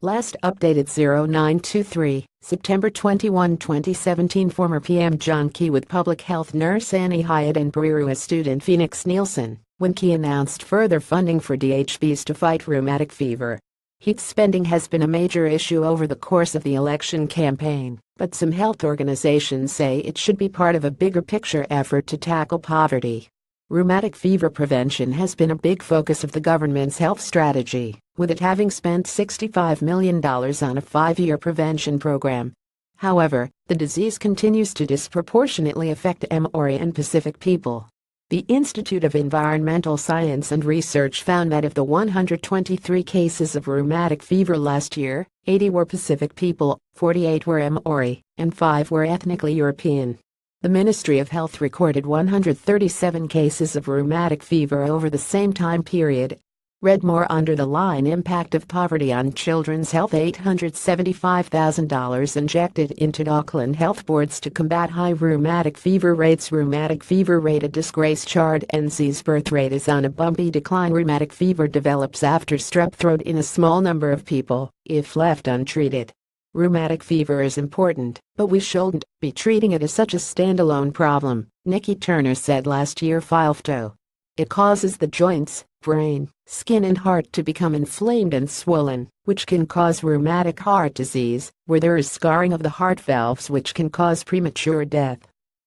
Last updated 0923, September 21, 2017. Former PM John Key with public health nurse Annie Highet and Po student Phoenix Nielsen, when Key announced further funding for DHBs to fight rheumatic fever. Heat spending has been a major issue over the course of the election campaign, but some health organizations say it should be part of a bigger picture effort to tackle poverty. Rheumatic fever prevention has been a big focus of the government's health strategy, with it having spent $65 million on a 5-year prevention program. However, the disease continues to disproportionately affect Māori and Pacific people. The Institute of Environmental Science and Research found that of the 123 cases of rheumatic fever last year, 80 were Pacific people, 48 were Māori, and 5 were ethnically European. The Ministry of Health recorded 137 cases of rheumatic fever over the same time period. Read more under the line: Impact of Poverty on Children's Health. $875,000 injected into Auckland health boards to combat high rheumatic fever rates. Rheumatic fever rate a disgrace. Chart NZ's birth rate is on a bumpy decline. Rheumatic fever develops after strep throat in a small number of people, if left untreated. Rheumatic fever is important, but we shouldn't be treating it as such a standalone problem, Nikki Turner said last year. It causes the joints, brain, skin and heart to become inflamed and swollen, which can cause rheumatic heart disease, where there is scarring of the heart valves, which can cause premature death.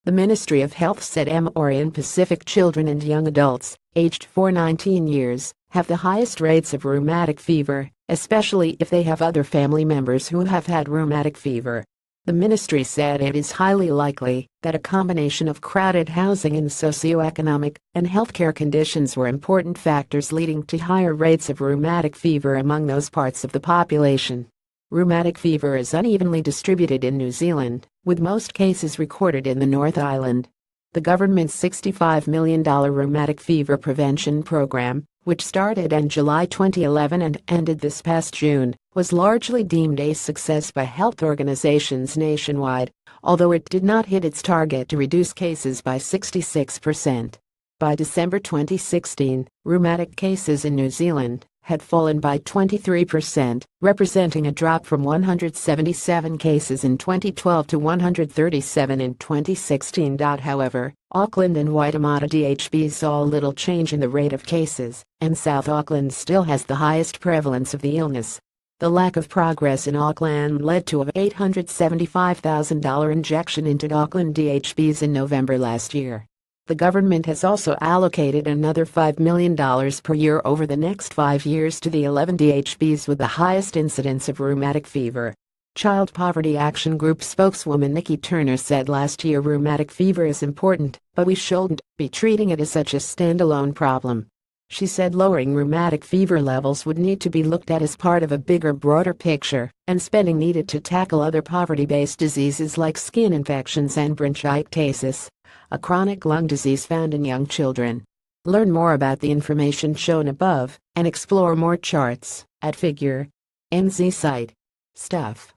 The Ministry of Health said Māori and Pacific children and young adults, aged 4 to 19 years, have the highest rates of rheumatic fever, especially if they have other family members who have had rheumatic fever. The ministry said it is highly likely that a combination of crowded housing and socioeconomic and healthcare conditions were important factors leading to higher rates of rheumatic fever among those parts of the population. Rheumatic fever is unevenly distributed in New Zealand, with most cases recorded in the North Island. The government's $65 million rheumatic fever prevention program, which started in July 2011 and ended this past June, was largely deemed a success by health organizations nationwide, although it did not hit its target to reduce cases by 66%. By December 2016, rheumatic cases in New Zealand had fallen by 23%, representing a drop from 177 cases in 2012 to 137 in 2016. However, Auckland and Waitemata DHBs saw little change in the rate of cases, and South Auckland still has the highest prevalence of the illness. The lack of progress in Auckland led to a $875,000 injection into Auckland DHBs in November last year. The government has also allocated another $5 million per year over the next 5 years to the 11 DHBs with the highest incidence of rheumatic fever. Child Poverty Action Group spokeswoman Nikki Turner said last year rheumatic fever is important, but we shouldn't be treating it as such a standalone problem. She said lowering rheumatic fever levels would need to be looked at as part of a bigger, broader picture, and spending needed to tackle other poverty-based diseases like skin infections and bronchiectasis, a chronic lung disease found in young children. Learn more about the information shown above and explore more charts at Figure NZ site. Stuff.